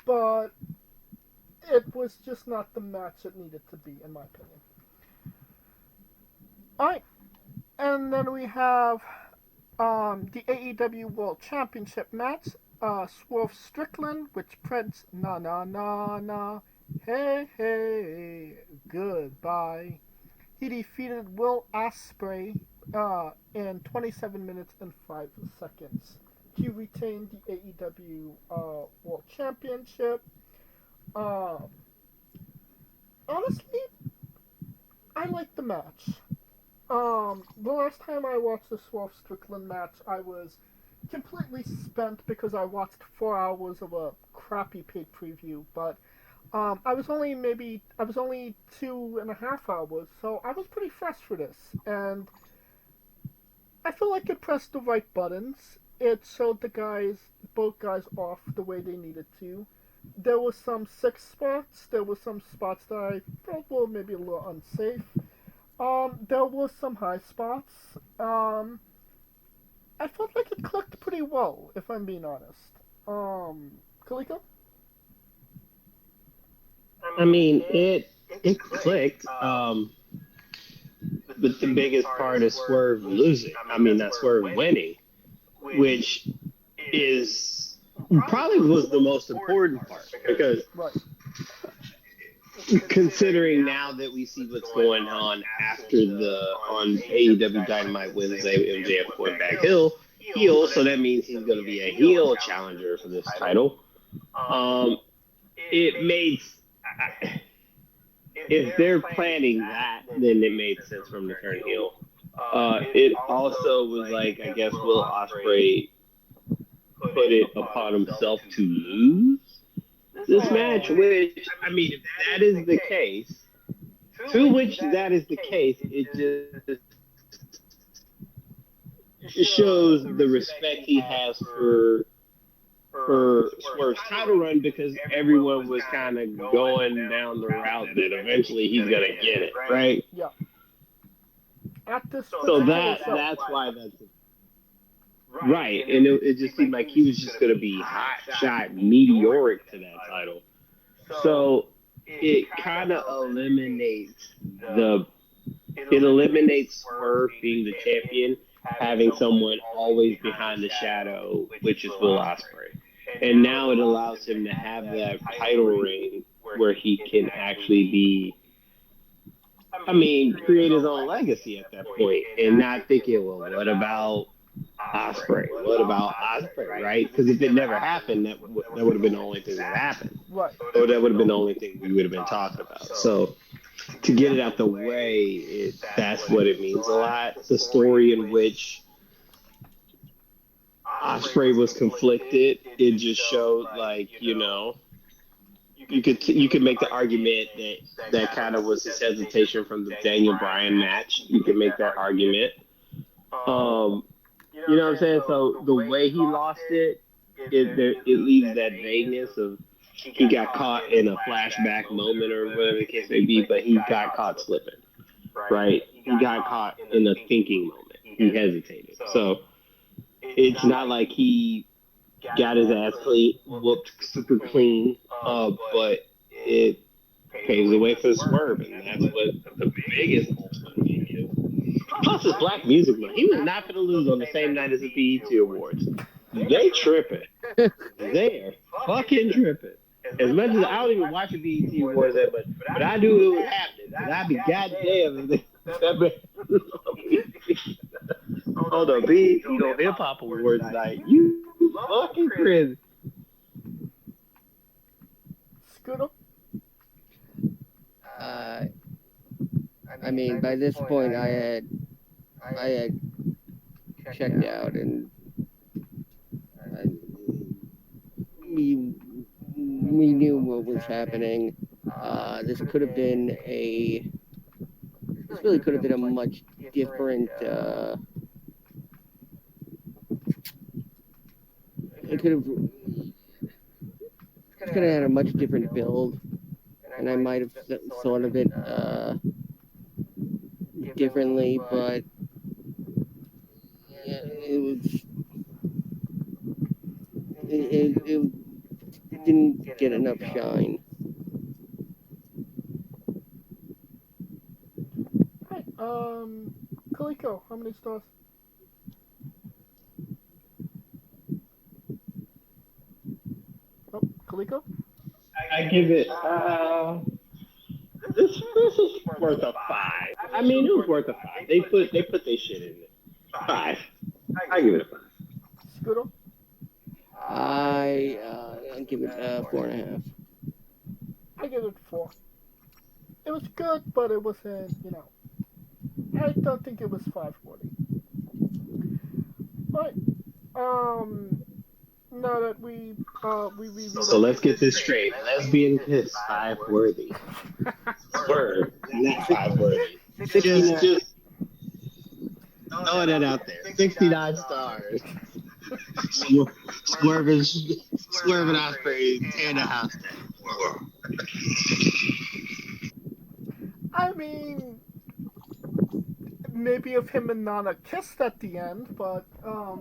But it was just not the match it needed to be, in my opinion. Alright, and then we have the AEW World Championship match. Swerve Strickland, which Prince na na na na, hey hey, goodbye. He defeated Will Ospreay in 27 minutes and 5 seconds. He retained the AEW World Championship. Honestly, I like the match. The last time I watched the Swerve Strickland match, I was completely spent because I watched 4 hours of a crappy paid preview, but I was only 2.5 hours, so I was pretty fresh for this, and I feel like it pressed the right buttons. It showed both guys off the way they needed to. There were some sick spots. There were some spots that I felt were maybe a little unsafe. There were some high spots. I felt like it clicked pretty well, if I'm being honest. Kaliko? I mean, it clicked. But the biggest part is Swerve losing. I mean, not Swerve winning, which is probably was the most important part because Right. considering now that we see what's going on after on AEW Dynamite with MJF going back heel, so that means he's going to be a heel challenger for this title. It made if they're planning that, then it made sense from the turn heel. It also was like, I guess Will Ospreay put it upon himself to lose this match, which, I mean, if that is the case, it just shows the respect he has for Swerve's title run because everyone was kind of going down the route that eventually he's going to get it, right? Yeah. At this So that's why that's right, and it just seemed like he was just going to be hot shot, meteoric to that title. So it kind of eliminates Swerve being the champion, having someone always behind the shadow, which is Will Ospreay. And now it allows him to have that title reign where he can actually be, I mean, create his own legacy at that point and not thinking, well, what about Ospreay? What about Ospreay, right? Because if it never happened, that would have been the only thing that happened. Right. Or that would have been the only thing we would have been talking about. So to get it out the way, that's what it means a lot. The story in which Ospreay was conflicted, it just showed, like, you know, you could make the argument that kind of was his hesitation from the Daniel Bryan match. You could make that argument. You know what I'm saying? So the way he lost it leaves that vagueness of he got caught in a flashback moment or whatever the case may be, but he got caught slipping, right? He got caught in a thinking moment. He hesitated. So it's not like he got his ass whooped super clean, but it paves the way for Swerve, and that's what the biggest ultimate is. Plus, his black music, man. He was not going to lose on the same night as the BET Awards. They tripping. They are fucking tripping. As much as I don't even watch the BET Awards that much, but I knew it was happening. And I'd be goddamn hold on, BET on Hip Hop Awards night. You fucking crazy. Scooter? I mean, by this point, I had checked out, and we knew what was happening. This really could have been a much different. It could have had a much different build, and I might have thought of it differently, but it didn't get enough shine. Hey, Kaliko, how many stars? Oh, Kaliko? I give it, this is worth a 5. I mean, it was worth a 5. They put their shit in it. 5. I give it a 5. Scooter? I'll give it 4.5. I give it 4. It was good, but it wasn't, you know, I don't think it was 5 worthy. But, now that we So let's get this straight. Lesbian kiss 5 worthy. Word, not 5 worthy. Just throwing that out there. 69 stars. Swerving Ospreay, tearing the house down. I mean, maybe if him and Nana kissed at the end, but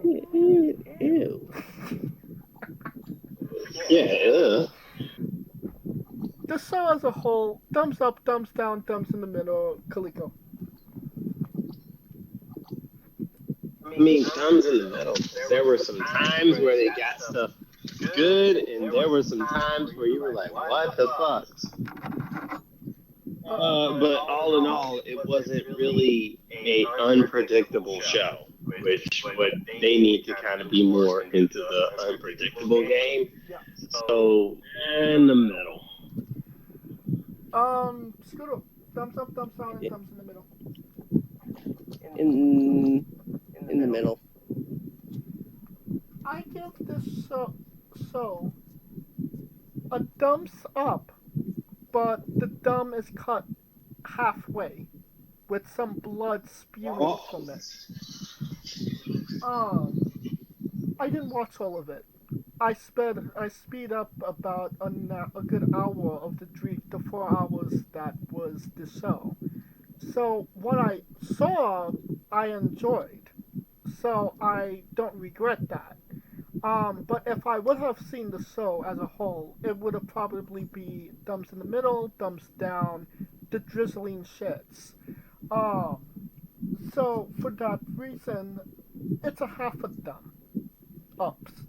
Ew. Yeah. the show as a whole, thumbs up, thumbs down, thumbs in the middle, Kaliko. I mean, thumbs in the middle. There were some times where they got stuff good, and there were some times where you were like, what the fuck? But all in all, it wasn't really a unpredictable show, which what they need to kind of be more into the unpredictable game. So in the middle. Scooter, thumbs up, thumbs down, and thumbs in the middle. In the middle. I give this show a thumbs up, but the thumb is cut halfway with some blood spewing from it. I didn't watch all of it. I speed up about a good hour of the 4 hours that was the show. So what I saw, I enjoyed. So I don't regret that. But if I would have seen the show as a whole, it would have probably be thumbs in the middle, thumbs down, the drizzling shits. So for that reason, it's a half a thumb ups.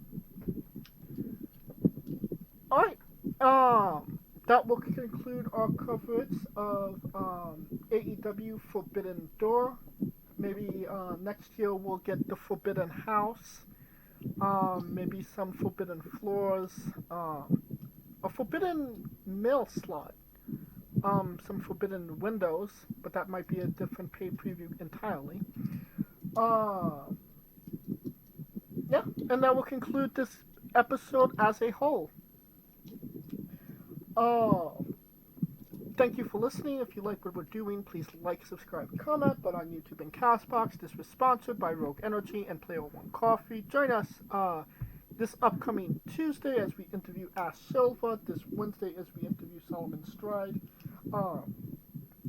Alright, that will conclude our coverage of AEW Forbidden Door. Maybe next year we'll get the Forbidden House, maybe some Forbidden Floors, a Forbidden Mail Slot, some Forbidden Windows, but that might be a different pay preview entirely. Yeah, and that will conclude this episode as a whole. Thank you for listening. If you like what we're doing, please like, subscribe, comment. But on YouTube and Castbox, this was sponsored by Rogue Energy and Player One Coffee. Join us this upcoming Tuesday as we interview Ash Silva. This Wednesday as we interview Solomon Stride.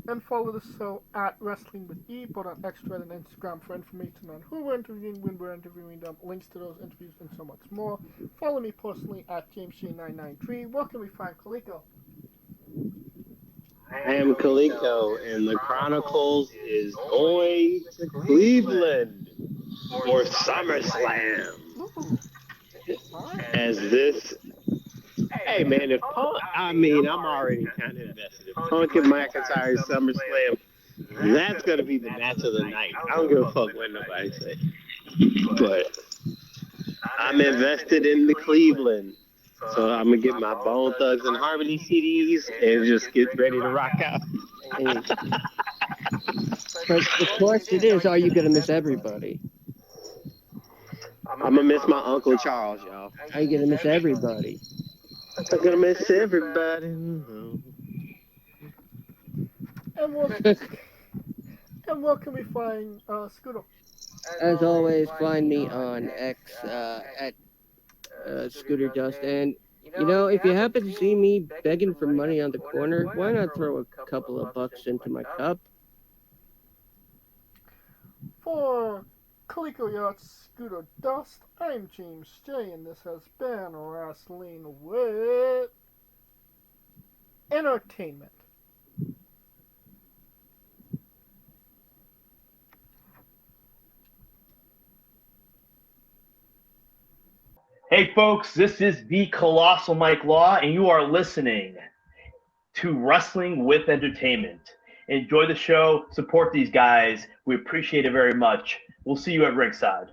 And follow the show at Wrestling with E, both on X, Thread, and Instagram for information on who we're interviewing, when we're interviewing them, links to those interviews, and so much more. Follow me personally at JamesG993. Where can we find Kaliko? I am Kaliko, and the Chronicles is going to Cleveland for SummerSlam. Ooh. As this, hey man, if Punk, I mean, I'm already kind of invested. If Punk and McIntyre SummerSlam, that's going to be the match of the night. I don't give a fuck what nobody say. But I'm invested in the Cleveland. So I'm going to get my Bone Thugs and Harmony CDs and just get ready to rock out. But the question is, are you going to miss everybody? I'm going to miss my Uncle Charles, y'all. Are you going to miss everybody? I'm going to miss everybody. And where can we find Scooter? As always, find me on X at Scooter Dust. And, you know, if you happen to see me begging for money on the corner, why not throw a couple of bucks into my cup? For Kaliko Yacht Scooter Dust, I'm James J, and this has been Wrestling with Entertainment. Hey folks, this is the Colossal Mike Law, and you are listening to Wrestling with Entertainment. Enjoy the show, support these guys. We appreciate it very much. We'll see you at ringside.